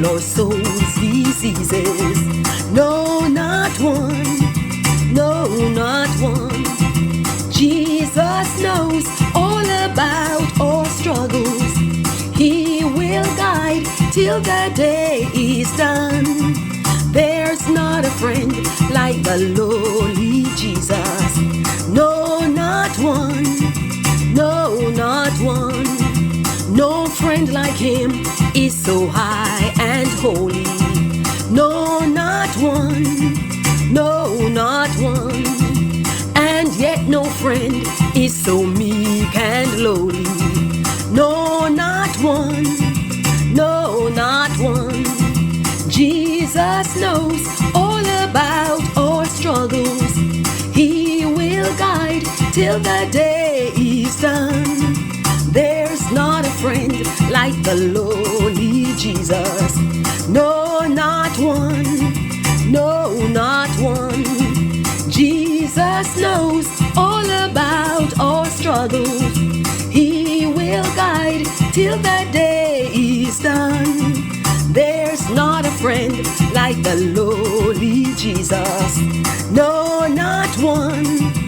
all our souls' diseases. No, not one. No, not one. Jesus knows all about our struggles. He will guide till the day is done. There's not a friend like the lowly Jesus. No, not one. No, not one. No friend like him is so high and holy. No, not one. No, not one. And yet no friend is so meek and lowly. No, not one. No, not one. Jesus knows all about our struggles. He will guide till the day is done. There's not a friend like the lowly Jesus. No, not one. No, not one. Jesus knows all about our struggles. He will guide till the day is done. There's not a friend like the lowly Jesus. No, not one.